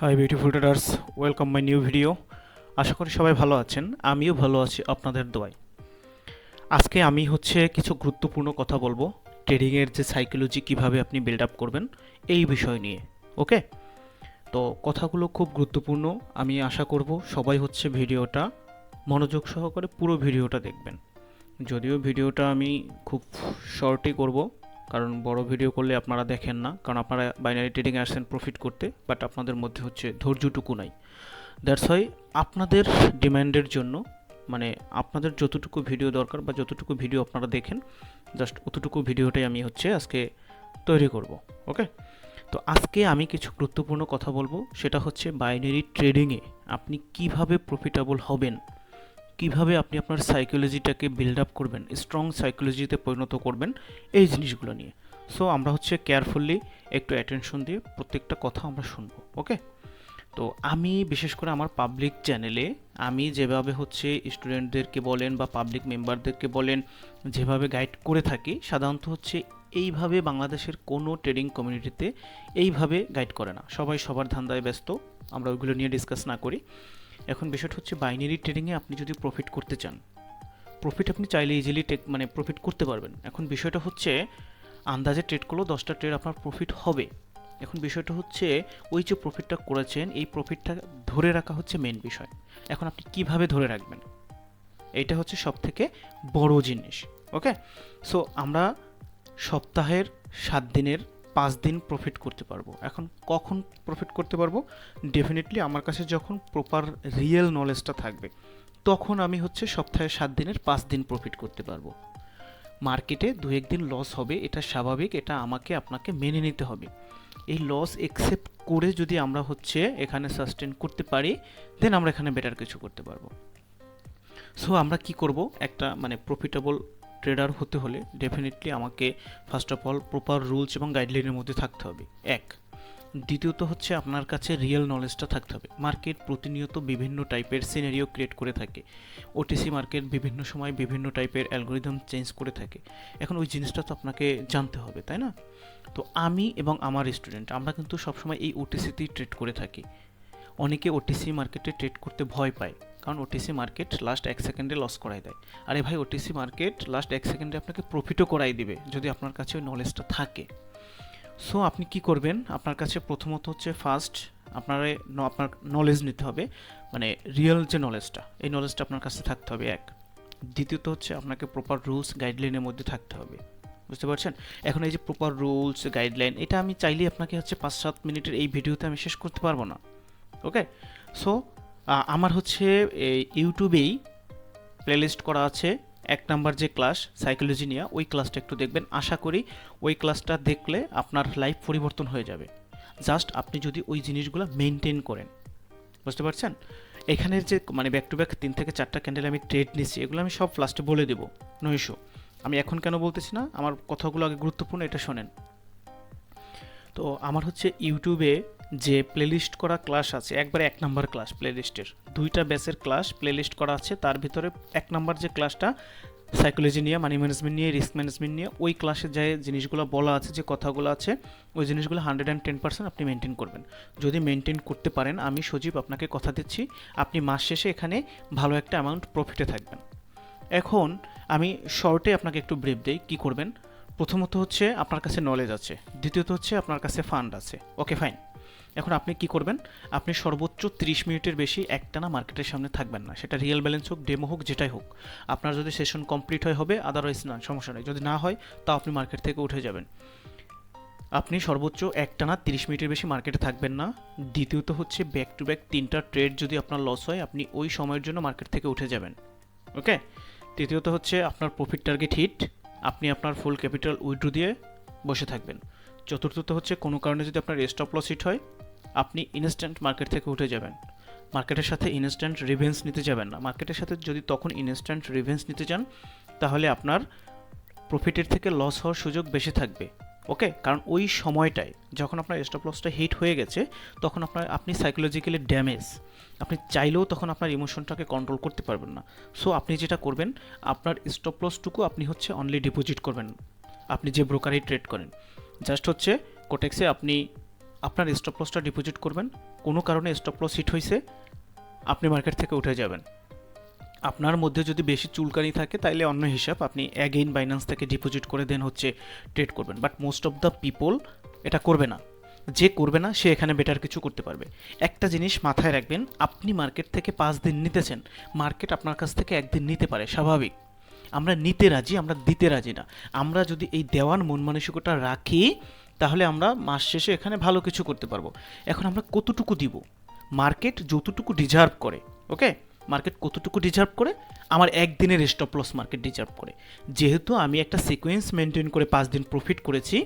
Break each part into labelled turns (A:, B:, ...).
A: High beautiful traders, welcome my new video. আশা করি সবাই ভালো আছেন, আমিও ভালো আছি আপনাদের দোয়ায়। আজকে আমি কিছু গুরুত্বপূর্ণ কথা বলবো ট্রেডিংয়ের যে সাইকোলজি কিভাবে আপনি বিল্ড আপ করবেন এই বিষয় নিয়ে। ওকে, তো কথাগুলো খুব গুরুত্বপূর্ণ। আমি আশা করব সবাই ভিডিওটা মনোযোগ সহকারে পুরো ভিডিওটা দেখবেন। যদিও ভিডিওটা আমি খুব শর্টই করব, কারণ বড় ভিডিও করলে আপনারা দেখেন না, কারণ আপনারা বাইনারি ট্রেডিংয়ে আসছেন প্রফিট করতে, বাট আপনাদের মধ্যে ধৈর্যটুকু নাই। দ্যাটস ওয়াই আপনাদের ডিমান্ডের জন্য, মানে আপনাদের যতটুকু ভিডিও দরকার বা যতটুকু ভিডিও আপনারা দেখেন, জাস্ট অতটুকু ভিডিওটাই আমি আজকে তৈরি করব। ওকে, তো আজকে আমি কিছু গুরুত্বপূর্ণ কথা বলবো, সেটা হচ্ছে বাইনারি ট্রেডিংয়ে আপনি কিভাবে প্রফিটেবল হবেন, কিভাবে আপনি আপনার সাইকোলজিটাকে বিল্ড আপ করবেন, স্ট্রং সাইকোলজিতে পরিণত করবেন, এই জিনিসগুলো নিয়ে। সো আমরা কেয়ারফুলি একটু অ্যাটেনশন দিয়ে প্রত্যেকটা কথা আমরা শুনবো। ওকে, তো আমি বিশেষ করে আমার পাবলিক চ্যানেলে আমি যেভাবে স্টুডেন্টদেরকে বলেন বা পাবলিক মেম্বারদেরকে বলেন যেভাবে গাইড করে থাকি, সাধারণত এইভাবে বাংলাদেশের কোনো ট্রেডিং কমিউনিটিতে এইভাবে গাইড করে না। সবাই সবার ধান্দায় ব্যস্ত, আমরা ওইগুলো নিয়ে ডিসকাস না করি। এখন বিষয়টা বাইনারি ট্রেডিংয়ে আপনি যদি প্রফিট করতে চান, প্রফিট আপনি চাইলে ইজিলি প্রফিট করতে পারবেন। এখন বিষয়টা আন্দাজে ট্রেড করলেও 10টা ট্রেড আপনার প্রফিট হবে। এখন বিষয়টা ওই যে প্রফিটটা করেছেন, এই প্রফিটটা ধরে রাখা মেন বিষয়। এখন আপনি কিভাবে ধরে রাখবেন, এইটা সব থেকে বড় জিনিস। ওকে, সো আমরা সপ্তাহের 7 দিনের 5 দিন প্রফিট করতে পারবো। এখন কখন প্রফিট করতে পারবো? ডেফিনেটলি আমার কাছে যখন প্রপার রিয়েল নলেজটা থাকবে, তখন আমি সপ্তাহে 7 দিনের 5 দিন প্রফিট করতে পারবো। মার্কেটে 2-1 দিন লস হবে, এটা স্বাভাবিক, এটা আমাকে আপনাকে মেনে নিতে হবে। এই লস একসেপ্ট করে যদি আমরা এখানে সাস্টেন করতে পারি, দেন আমরা এখানে বেটার কিছু করতে পারবো। সো আমরা কি করব, একটা প্রফিটেবল ট্রেডার হতে হলে ডেফিনেটলি আমাকে first of all proper rules এবং গাইডলাইনের মধ্যে থাকতে হবে, এক। দ্বিতীয়ত আপনার কাছে রিয়েল নলেজটা থাকতে হবে। মার্কেট প্রতিনিয়ত বিভিন্ন টাইপের সিনারিও ক্রিয়েট করে থাকে। ওটিসি মার্কেট বিভিন্ন সময় বিভিন্ন টাইপের অ্যালগোরিদম চেঞ্জ করে থাকে। এখন ওই জিনিসটা তো আপনাকে জানতে হবে, তাই না? তো আমি এবং আমার স্টুডেন্ট আমরা কিন্তু সবসময় এই ওটিসিতেই ট্রেড করে থাকি। অনেকে ওটিসি মার্কেটে ট্রেড করতে ভয় পায়, কারণ ওটিসি মার্কেট লাস্ট 1 সেকেন্ডে লস করাই দেয়। আরে ভাই, ওটিসি মার্কেট লাস্ট 1 সেকেন্ডে আপনাকে প্রফিটও করাই দিবে যদি আপনার কাছে ওই নলেজটা থাকে। সো আপনি কি করবেন, আপনার কাছে প্রথমত ফার্স্ট আপনার নলেজ নিতে হবে, রিয়েল যে নলেজটা, এই নলেজটা আপনার কাছে থাকতে হবে, এক। দ্বিতীয়ত আপনাকে প্রপার রুলস গাইডলাইনের মধ্যে থাকতে হবে। বুঝতে পারছেন? এখন এই যে প্রপার রুলস গাইডলাইন, এটা আমি চাইলেই আপনাকে 5-7 মিনিটের এই ভিডিওতে আমি শেষ করতে পারবো না। ওকে, সো আমার এই ইউটিউবেই প্লেলিস্ট করা আছে 1 নাম্বার যে ক্লাস সাইকোলজি নিয়ে, ওই ক্লাসটা একটু দেখবেন। আশা করি ওই ক্লাসটা দেখলে আপনার লাইফ পরিবর্তন হয়ে যাবে, জাস্ট আপনি যদি ওই জিনিসগুলো মেনটেন করেন। বুঝতে পারছেন? এখানের যে ব্যাক টু ব্যাক 3 থেকে 4টা ক্যান্ডেল আমি ট্রেড নিচ্ছি, এগুলো আমি সব লাস্টে বলে দেবো, নো ইস্যু। আমি এখন কেন বলতেছি না, আমার কথাগুলো আগে গুরুত্বপূর্ণ, এটা শোনেন। তো আমার ইউটিউবে যে প্লেলিস্ট করা ক্লাস আছে, একবারে 1 নাম্বার ক্লাস প্লেলিস্টের 2টা ব্যাচের ক্লাস প্লেলিস্ট করা আছে। তার ভিতরে 1 নাম্বার যে ক্লাসটা সাইকোলজি নিয়ে, মানি ম্যানেজমেন্ট নিয়ে, রিস্ক ম্যানেজমেন্ট নিয়ে, ওই ক্লাসে যে জিনিসগুলো বলা আছে, যে কথাগুলো আছে, ওই জিনিসগুলো 110% আপনি মেনটেন করবেন। যদি মেনটেন করতে পারেন, আমি সজীব আপনাকে কথা দিচ্ছি, আপনি মাস শেষে এখানে ভালো একটা অ্যামাউন্ট প্রফিটে থাকবেন। এখন আমি শর্টে আপনাকে একটু ব্রিফ দেই কী করবেন। প্রথমত আপনার কাছে নলেজ আছে, দ্বিতীয়ত আপনার কাছে ফান্ড আছে। ওকে, ফাইন। এখন আপনি কি করবেন, আপনি সর্বোচ্চ 30 মিনিটের বেশি একটানা মার্কেটের সামনে থাকবেন না, সেটা রিয়েল ব্যালেন্স হোক, ডেমো হোক, যেটাই হোক। আপনার যদি সেশন কমপ্লিট হয় হবে, আদারওয়াইজ না, সমস্যা নেই। যদি না হয় তাও আপনি মার্কেট থেকে উঠে যাবেন। আপনি সর্বোচ্চ একটানা 30 মিনিটের বেশি মার্কেটে থাকবেন না। দ্বিতীয়ত ব্যাক টু ব্যাক 3টা ট্রেড যদি আপনার লস হয়, আপনি ওই সময়ের জন্য মার্কেট থেকে উঠে যাবেন। ওকে, তৃতীয়ত আপনার প্রফিট টার্গেট হিট, আপনি আপনার ফুল ক্যাপিটাল উইথড্র দিয়ে বসে থাকবেন। চতুর্থত কোনো কারণে যদি আপনার স্টপ লস হিট হয়, আপনি ইনস্ট্যান্ট মার্কেট থেকে উঠে যাবেন। মার্কেটের সাথে ইনস্ট্যান্ট রিভেন্স নিতে যাবেন না। মার্কেটের সাথে যদি তখন ইনস্ট্যান্ট রিভেন্স নিতে যান, তাহলে আপনার প্রফিটের থেকে লস হওয়ার সুযোগ বেশি থাকবে। ওকে, কারণ ওই সময়টায় যখন আপনার স্টপ লসটা হিট হয়ে গেছে, তখন আপনি সাইকোলজিক্যালি ড্যামেজ, আপনি চাইলেও তখন আপনার ইমোশনটাকে কন্ট্রোল করতে পারবেন না। সো আপনি যেটা করবেন, আপনার স্টপ লসটুকু আপনি অনলি ডিপোজিট করবেন। আপনি যে ব্রোকারেই ট্রেড করেন, জাস্ট কোটেক্সে আপনি আপনার স্টপ লসটা ডিপোজিট করবেন, কোনো কারণে স্টপ লস হিট হয়েছে, আপনি মার্কেট থেকে উঠে যাবেন। আপনার মধ্যে যদি বেশি চুলকানি থাকে তাইলে অন্য হিসাব, আপনি অ্যাগেইন বাইন্যান্স থেকে ডিপোজিট করে দেন হচ্ছে ট্রেড করবেন। But most of the people এটা করবে না। যে করবে না সে এখানে বেটার কিছু করতে পারবে। একটা জিনিস মাথায় রাখবেন, আপনি মার্কেট থেকে 5 দিন নিতেছেন, মার্কেট আপনার কাছ থেকে একদিন নিতে পারে, স্বাভাবিক। আমরা নিতে রাজি, আমরা দিতে রাজি না। আমরা যদি এই দেওয়ার মন মানসিকতা রাখি তাহলে আমরা মাস শেষে এখানে ভালো কিছু করতে পারবো। এখন আমরা কতটুকু দিব? মার্কেট যতটুকু ডিজার্ভ করে, ওকে, মার্কেট কতটুকু ডিজার্ভ করে, আমার একদিনের স্টপ লস মার্কেট ডিজার্ভ করে। যেহেতু আমি একটা সিকোয়েন্স মেনটেন করে 5 দিন প্রফিট করেছি,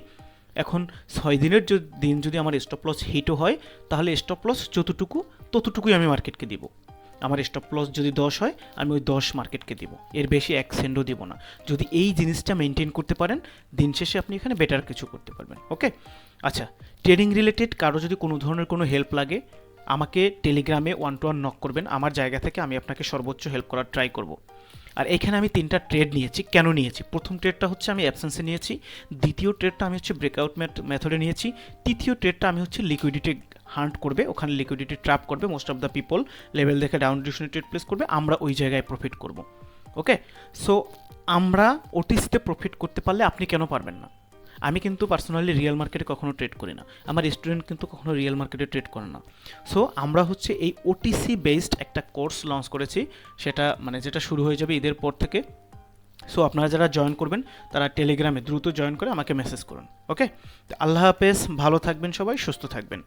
A: এখন 6 দিনের দিন যদি আমার স্টপ লস হিটও হয়, তাহলে স্টপ লস যতটুকু ততটুকুই আমি মার্কেটকে দিব। আমার স্টপ লস যদি 10 হয়, আমি ওই 10 মার্কেটকে দিব, এর বেশি 1 সেন্টও দিব না। যদি এই জিনিসটা মেনটেন করতে পারেন, দিন শেষে আপনি এখানে বেটার কিছু করতে পারবেন। ওকে, আচ্ছা, ট্রেডিং রিলেটেড কারো যদি কোনো ধরনের কোনো হেল্প লাগে, আমাকে টেলিগ্রামে 1-to-1 নক করবেন। আমার জায়গা থেকে আমি আপনাকে সর্বোচ্চ হেল্প করার ট্রাই করব। আর এখানে আমি 3টা ট্রেড নিয়েছি। কেন নিয়েছি? প্রথম ট্রেডটা হচ্ছে আমি অ্যাবসেন্সে নিয়েছি, দ্বিতীয় ট্রেডটা আমি হচ্ছে ব্রেকআউট মেথডে নিয়েছি, তৃতীয় ট্রেডটা আমি হচ্ছে লিকুইডিটি হান্ট করবে, ওখানে লিকুইডিটি ট্র্যাপ করবে, most of the people level দেখে ডাউন ডিরেকশনে ট্রেড প্লেস করবে, আমরা ওই জায়গায় প্রফিট করব। ওকে, সো আমরা ওটিসিতে প্রফিট করতে পারলে আপনি কেন পারবেন না? আমি কিন্তু পার্সোনালি রিয়েল মার্কেটে কখনো ট্রেড করি না, আমার স্টুডেন্ট কিন্তু কখনো রিয়েল মার্কেটে ট্রেড করে না। সো আমরা হচ্ছে এই ওটিসি বেসড একটা কোর্স লঞ্চ করেছি, সেটা মানে যেটা শুরু হয়ে যাবে ঈদের পর থেকে। সো আপনারা যারা জয়েন করবেন তারা টেলিগ্রামে দ্রুত জয়েন করে আমাকে মেসেজ করুন। ওকে, আল্লাহ হাফেজ, ভালো থাকবেন সবাই, সুস্থ থাকবেন।